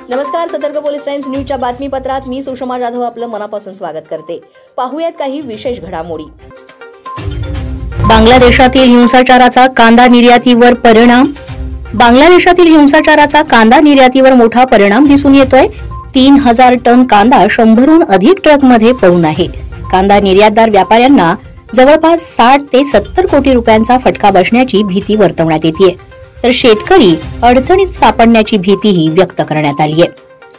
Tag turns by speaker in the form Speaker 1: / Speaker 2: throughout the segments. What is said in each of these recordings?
Speaker 1: नमस्कार, सतर्क Police times न्यूजच्या बातमीपत्रात मी सुषमा जाधव आपलं मनापासून स्वागत करते। पाहूयात काही विशेष घडामोडी।
Speaker 2: बांगलादेशातील हिंसाचाराचा कांदा निर्यातीवर परिणाम। बांगलादेशातील हिंसाचाराचा कांदा निर्यातीवर मोठा परिणाम दिसून येतोय। 3000 टन कांदा 100हून अधिक ट्रकमध्ये पडून आहे। कांदा निर्यातदार व्यापाऱ्यांना जवळपास 60 ते 70 कोटी रुपयांचा फटका बसण्याची भीती वर्तवण्यात येते, तर शेतकरी अडचणीत सापडण्याची भीतीही व्यक्त करण्यात आली आहे।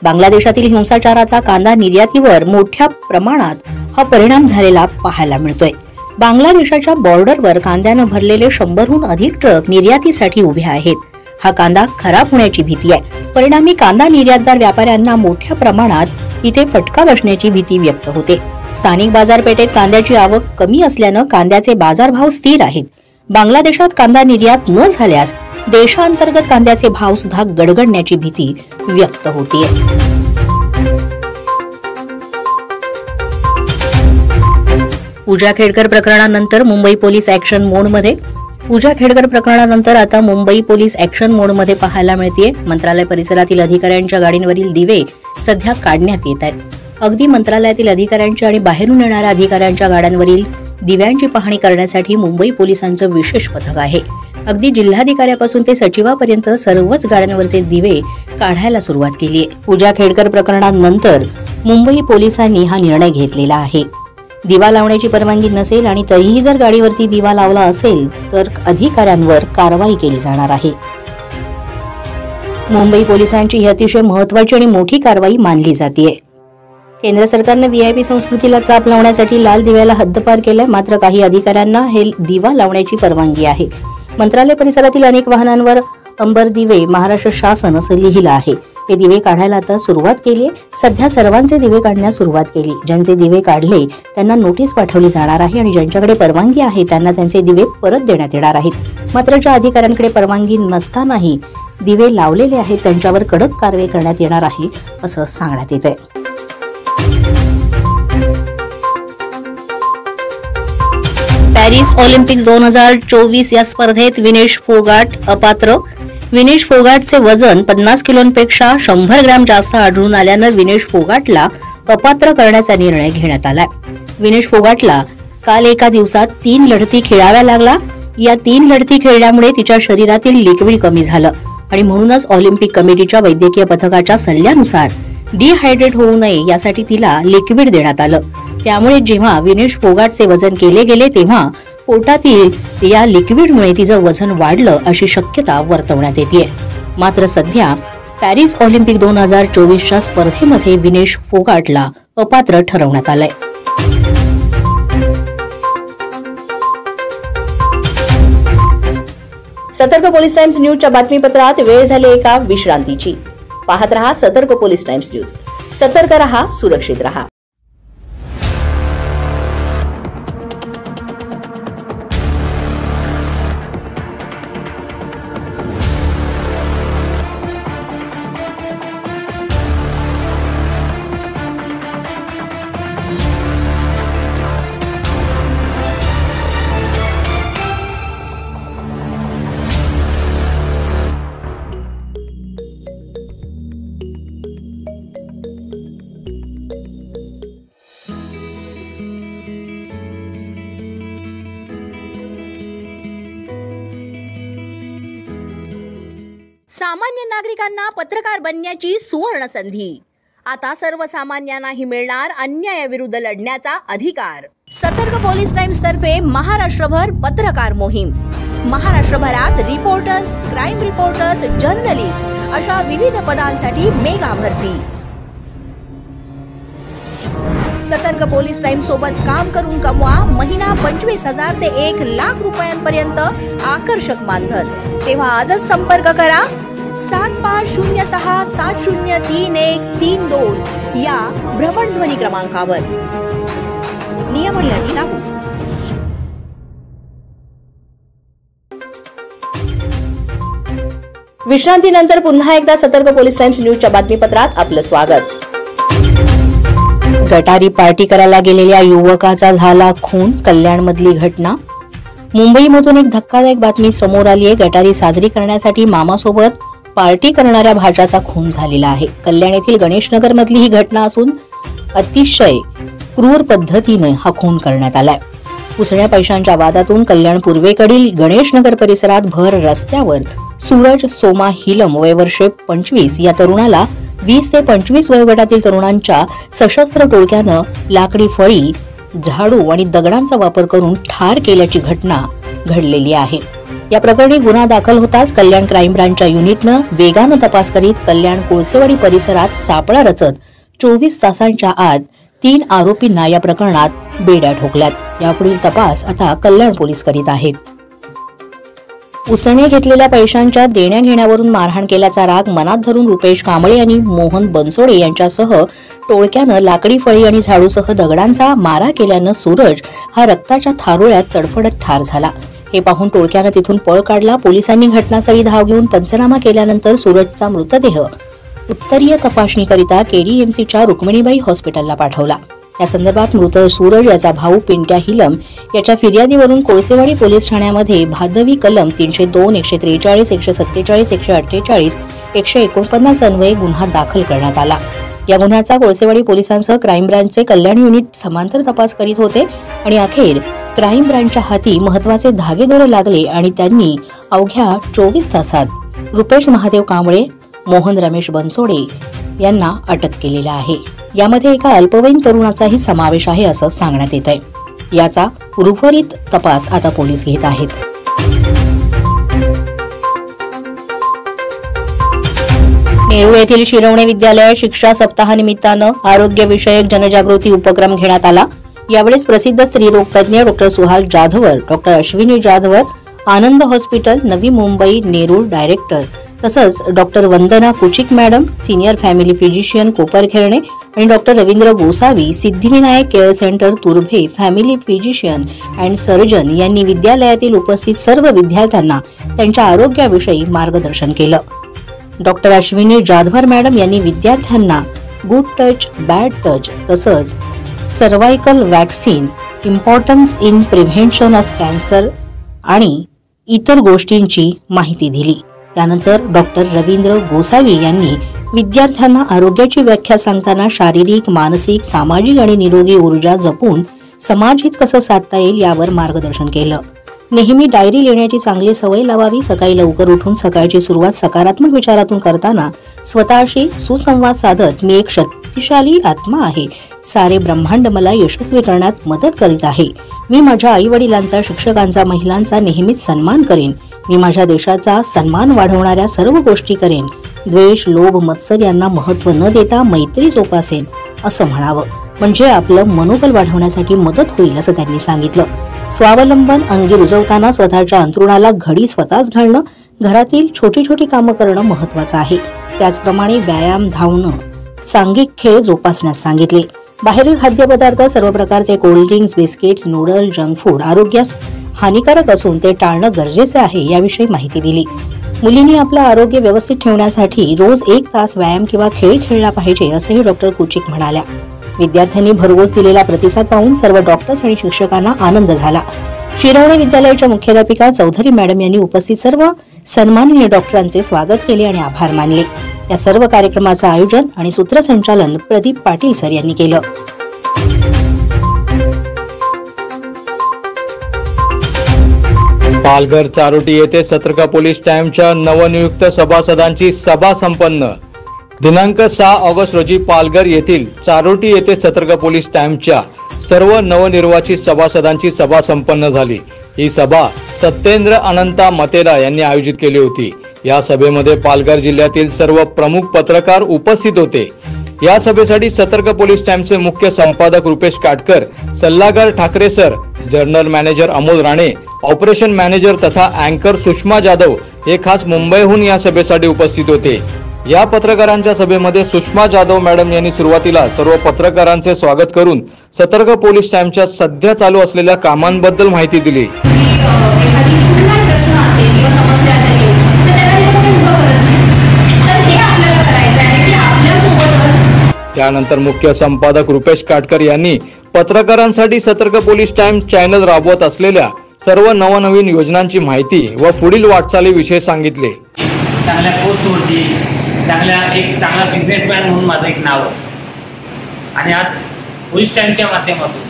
Speaker 2: बांगलादेशातील हिंसाचाराचा कांदा निर्यातीवर मोठ्या प्रमाणात हा परिणाम झालेला पाहायला मिळतोय। बांगलादेशाच्या बॉर्डरवर कांद्याने भरलेले 100हून अधिक ट्रक निर्यातीसाठी उभे आहेत। हा कांदा खराब होण्याची भीती आहे। परिणामी कांदा निर्यातदार व्यापाऱ्यांना मोठ्या प्रमाणात इथे फटका बसण्याची भीती व्यक्त होते। स्थानिक बाजारपेठेत कांद्याची आवक कमी असल्याने कांद्याचे बाजारभाव स्थिर आहेत। बांगलादेशात कांदा निर्यात न झाल्यास देशांतर्गत कांद्याचे भाव सुद्धा गडगडण्याची भीती व्यक्त होते। पूजा खेडकर प्रकरणानंतर मुंबई पोलीस ऍक्शन मोडमध्ये। पूजा खेडकर प्रकरणानंतर आता मुंबई पोलीस ऍक्शन मोडमध्ये पाहायला मिळते। मंत्रालय परिसरातील अधिकाऱ्यांच्या गाडींवरील दिवे सध्या काढण्यात येत आहेत। अगदी मंत्रालयातील अधिकाऱ्यांच्या आणि बाहेरून येणाऱ्या अधिकाऱ्यांच्या गाड्यांवरील दिव्यांची पाहणी करण्यासाठी मुंबई पोलिसांचं विशेष पथक आहे। अगदी जिल्हाधिकाऱ्यापासून ते सचिवापर्यंत सर्वच गाड्यांवरचे दिवे काढायला सुरुवात केली आहे। पूजा खेडकर प्रकरणानंतर मुंबई पोलिसांनी हा निर्णय घेतलेला आहे। दिवा लावण्याची परवानगी नसेल आणि तरीही जर गाडीवरती दिवा लावला असेल तर अधिकाऱ्यांवर कारवाई केली जाणार आहे। मुंबई पोलिसांची ही अतिशय महत्त्वाची आणि मोठी कारवाई मानली जाते। केंद्र सरकारने व्हीआयपी संस्कृतीला चाप लावण्यासाठी लाल दिव्याला हद्दपार केलंय, मात्र काही अधिकाऱ्यांना हे दिवा लावण्याची परवानगी आहे। मंत्रालय परिसरातील अनेक वाहनांवर अंबर दिवे महाराष्ट्र शासन असं लिहिलं आहे। हे दिवे काढायला आता सुरुवात केली आहे। सध्या सर्वांचे दिवे काढण्यास सुरुवात केली। ज्यांचे दिवे काढले त्यांना नोटीस पाठवली जाणार आहे आणि ज्यांच्याकडे परवानगी आहे त्यांना त्यांचे दिवे परत देण्यात येणार आहेत। मात्र ज्या अधिकाऱ्यांकडे परवानगी नसतानाही दिवे लावलेले आहेत त्यांच्यावर कडक कारवाई करण्यात येणार आहे असं सांगण्यात येत आहे। पॅरिस ऑलिम्पिक 2024 या स्पर्धेत विनेश फोगाट अपात्र। विनेश फोगाटचे वजन 50 किलोंपेक्षा 100 ग्रॅम जास्त आढळून आल्यानं विनेश फोगाटला अपात्र करण्याचा निर्णय घेण्यात आलाय। विनेश फोगाटला काल एका दिवसात 3 लढती खेळाव्या लागला। या 3 लढती खेळल्यामुळे तिच्या शरीरातील लिक्विड कमी झालं आणि म्हणूनच ऑलिम्पिक कमिटीच्या वैद्यकीय पथकाच्या सल्ल्यानुसार डिहायड्रेट होऊ नये यासाठी तिला लिक्विड देण्यात आलं। त्यामुळे जेव्हा विनेश फोगाटचे वजन केले गेले तेव्हा पोटातील या लिक्विडमुळे तिचं वजन वाढलं अशी शक्यता वर्तवण्यात येते। मात्र सध्या पॅरिस ऑलिम्पिक 2024च्या स्पर्धेमध्ये विनेश फोगाटला अपात्र ठरवण्यात आलंय।
Speaker 1: सतर्क पोलीस टाइम्स न्यूजच्या बातमीपत्रात वेळ झाली एका विश्रांतीची। पाहत रहा सतर्क पोलीस टाइम्स न्यूज। सतर्क रहा, सुरक्षित रहा।
Speaker 2: सामान्य नागरिकांना पत्रकार बनण्याची सुवर्ण संधी। आता सर्वसामान्यांनाही मिळणार अन्यायाविरुद्ध लढण्याचा अधिकार। सतर्क पोलीस टाइम्स तर्फे महाराष्ट्रभर पत्रकार मोहीम। महाराष्ट्रभरात रिपोर्टर्स, क्राईम रिपोर्टर्स, जर्नलिस्ट अशा विविध पदांसाठी मेगा भरती। सतर्क पोलीस टाइम्स सोबत काम करून कमवा महिना 25,000 ते 1 लाख रुपयांपर्यंत आकर्षक मानधन। तेव्हा आजच संपर्क करा 7506703132 या भ्रमणध्वनी क्रमांकावर। नियम आणि अटी लागू।
Speaker 1: विश्रांतीनंतर पुन्हा एकदा सतर्क पोलीस टाइम्स न्यूजच्या बातमीपत्रात आपलं स्वागत।
Speaker 2: गटारी पार्टी करायला गेलेल्या युवकाचा झाला खून। कल्याणमधली घटना। मुंबईमधून एक धक्कादायक बातमी समोर आली आहे। गटारी साजरी करण्यासाठी मामासोबत पार्टी करणाऱ्या भाच्याचा खून झालेला आहे. कल्याण येथील गणेशनगर मधली ही घटना असून अतिशय क्रूर पद्धतीने हा खून करण्यात आलाय. उसण्या पैशांच्या वादातून कल्याण पूर्वेकडील गणेशनगर परिसरात भर रस्त्यावर सूरज सोमा हिलम वय वर्ष 25 या तरुणाला 20 ते 25 वयोगटातील तरुणांच्या सशस्त्र टोळक्यानं लाकडी फळी, झाडू आणि दगडांचा वापर करून ठार केल्याची घटना घडलेली आहे. या प्रकरणी गुन्हा दाखल होताच कल्याण क्राईम ब्रांचच्या युनिटनं वेगानं तपास करीत कल्याण कोळसेवाडी परिसरात सापळा रचत 24 तासांच्या आत 3 आरोपींना या प्रकरणात बेड्या ठोकल्यात. यापुढील तपास आता कल्याण पोलीस करीत आहेत. उसने घेतलेल्या पैशांच्या देण्या घेण्यावरून मारहाण केल्याचा राग मनात धरून रुपेश कांबळे आणि मोहन बनसोडे यांच्यासह टोळक्यानं लाकडी फळी आणि झाडूसह दगडांचा मारा केल्यानं सूरज हा रक्ताच्या थारोळ्यात तडफडत ठार झाला. हे पाहून टोळक्यानं तिथून पळ काढला. पोलिसांनी घटनास्थळी धाव घेऊन पंचनामा केल्यानंतर सूरजचा मृतदेह उत्तरीय तपासणीकरिता केडीएमसीच्या रुक्मिणीबाई हॉस्पिटलला पाठवला. या संदर्भात मृत सूरज याचा भाऊ पिंट्या हिलम याच्या फिर्यादीवरून कोळसेवाडी पोलीस ठाण्यामध्ये भादवी कलम 302, 143, 147, 148, 149 अन्वये गुन्हा दाखल करण्यात आला. या गुन्ह्याचा कोळसेवाडी पोलिसांसह क्राईम ब्रांचचे कल्याण युनिट समांतर तपास करीत होते आणि अखेर क्राईम ब्रांचच्या हाती महत्वाचे धागेदोरे लागले आणि त्यांनी अवघ्या 24 तासात रुपेश महादेव कांबळे, मोहन रमेश बनसोडे यांना अटक केलेला आहे. यामध्ये एका अल्पवयीन तरुणाचाही समावेश आहे असं सांगण्यात येत आहे. याचा उर्वरित तपास आता पोलीस घेत आहेत. नेरूळ येथील शिरवणे विद्यालयात शिक्षा सप्ताहानिमित्तानं आरोग्यविषयक जनजागृती उपक्रम घेण्यात आला. यावेळेस प्रसिद्ध स्त्रीरोग तज्ञ डॉक्टर सुहास जाधवर, डॉक्टर अश्विनी जाधवर, आनंद हॉस्पिटल नवी मुंबई नेरूळ डायरेक्टर तसंच डॉक्टर वंदना Kuchik madam, senior family physician Koparkhairane आणि doctor Ravindra Gosavi, Siddhivinayak care centre Turbhe family physician and surgeon यांनी विद्यालयातील उपस्थित सर्व विद्यार्थ्यांना त्यांच्या आरोग्याविषयी मार्गदर्शन केलं. डॉक्टर अश्विनी जाधवर मॅडम यांनी विद्यार्थ्यांना गुड टच, बॅड टच तसंच cervical vaccine, importance in prevention of cancer आणि इतर गोष्टींची माहिती दिली. त्यानंतर डॉक्टर रवींद्र गोसावी यांनी विद्यार्थ्यांना आरोग्याची व्याख्या सांगताना शारीरिक, मानसिक, सामाजिक आणि निरोगी ऊर्जा जपून समाजहित कसं साधता येईल यावर मार्गदर्शन केलं. नेहमी डायरी लिहिण्याची चांगली सवय लावावी. सकाळी लवकर उठून सकाळची सुरुवात सकारात्मक विचारातून करताना स्वतःशी सुसंवाद साधत मी एक शक्तिशाली आत्मा आहे, सारे ब्रह्मांड मला यशस्वी करण्यात मदत करीत आहे, मी माझ्या आई वडिलांचा, शिक्षकांचा, महिलांचा नेहमीच सन्मान करेन, मी माझ्या देशाचा सन्मान वाढवणाऱ्या सर्व गोष्टी करेन, द्वेष, लोभ, मत्सर यांना महत्त्व न देता मैत्री जोपासेन असं म्हणावं. म्हणजे आपलं मनोबल वाढवण्यासाठी मदत होईल असं त्यांनी सांगितलं. स्वावलंबन अंगी रुजवताना स्वतःच्या अंथरुणाला घडी स्वतःच घालणं, घरातील छोटी छोटी कामं करणं महत्वाचं आहे. त्याचप्रमाणे व्यायाम, धावणं, सांघिक खेळ जोपासण्यास सांगितले. बाहेरील खाद्यपदार्थ, सर्व प्रकारचे cold drinks, biscuits, noodle, junk food आरोग्यास हानिकारक असून ते टाळणं गरजेचे आहे याविषयी माहिती दिली. मुलींनी आपलं आरोग्य व्यवस्थित ठेवण्यासाठी रोज 1 तास व्यायाम किंवा खेळ खेळला पाहिजे असंही डॉक्टर कुचिक म्हणाल्या. विद्यार्थ्यांनी भरघोस दिलेला प्रतिसाद पाहून सर्व डॉक्टर्स आणि शिक्षकांना आनंद झाला. शिरवणे विद्यालयाच्या मुख्याध्यापिका चौधरी मॅडम यांनी उपस्थित सर्व सन्माननीय डॉक्टरांचे स्वागत केले आणि आभार मानले. या सर्व कार्यक्रमाचं आयोजन आणि सूत्रसंचालन प्रदीप पाटील सर यांनी केलं.
Speaker 3: पालघर चारोटी येथे सतर्क पोलीस टाइमच्या नवनियुक्त सभासदांची सभा संपन्न. दिनांक 6 ऑगस्ट रोजी पालघर येथील चारोटी येथे सतर्क पोलीस टाइमच्या सर्व नवनिर्वाचित सभासदांची सभा संपन्न झाली. ही सभा सत्येंद्र अनंता मतेला यांनी आयोजित केली होती. या सभेमध्ये पालघर जिल्ह्यातील सर्व प्रमुख पत्रकार उपस्थित होते. या सभेसाठी सतर्क पोलीस टाइमचे मुख्य संपादक रुपेश काटकर, सल्लागार Thackeray sir, journal manager Amol Rane, operation manager तथा अँकर सुषमा जाधव हे खास मुंबईहून या सभेसाठी उपस्थित होते. या पत्रकारांच्या सभेमध्ये सुषमा जाधव मॅडम यांनी सुरुवातीला सर्व पत्रकारांचे स्वागत करून सतर्क पोलीस टाइमच्या सध्या चालू असलेल्या कामांबद्दल माहिती दिली. त्यानंतर मुख्य संपादक रुपेश काटकर यांनी पत्रकारांसाठी सतर्क पोलीस टाइम चॅनल राबवत असलेल्या सर्व नवनवीन योजनांची माहिती व पुढील वाटचालीविषयी सांगितले.
Speaker 4: चांगल्या पोस्टवरती, एक चांगला बिझनेसमॅन म्हणून माझं एक नाव आहे. आणि आज पोलीस टाईमच्या माध्यमातून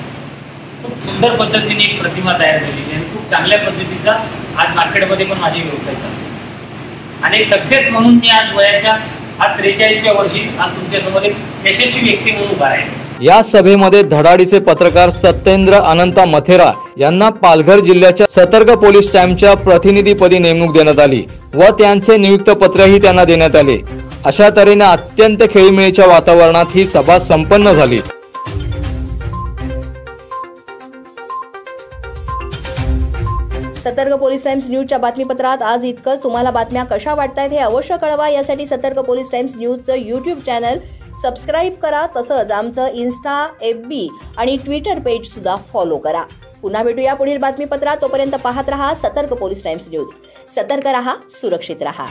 Speaker 4: खूप सुंदर पद्धतीने एक प्रतिमा तयार झालेली आणि खूप चांगल्या पद्धतीचा आज मार्केटमध्ये पण माझे व्यवसाय चालू. आणि एक सक्सेस म्हणून मी आज वयाच्या आज 43व्या वर्षी आज तुमच्यासमोर एक यशस्वी व्यक्ती म्हणून उभा आहे.
Speaker 3: या सभेमध्ये धडाडीचे पत्रकार सत्येंद्र अनंता मथेरा यांना पालघर जिल्ह्याच्या सतर्क पोलीस टाईमच्या प्रतिनिधीपदी नेमणूक देण्यात आली व त्यांचे नियुक्त पत्रही त्यांना देण्यात आले. अशा तऱ्हेने अत्यंत खेळीमेळीच्या वातावरणात ही सभा संपन्न झाली.
Speaker 1: सतर्क पोलीस टाइम्स न्यूजच्या बातमीपत्रात आज इतकंच. तुम्हाला बातम्या कशा वाटतायत हे अवश्य कळवा. यासाठी सतर्क पोलीस टाइम्स न्यूजचं यूट्यूब चॅनल सबस्क्राईब करा. तसंच आमचं इन्स्टा, FB आणि ट्विटर पेज सुद्धा फॉलो करा. पुन्हा भेटूया पुढील बातमीपत्रात. तोपर्यंत पाहत रहा सतर्क पोलीस टाइम्स न्यूज. सतर्क रहा, सुरक्षित रहा.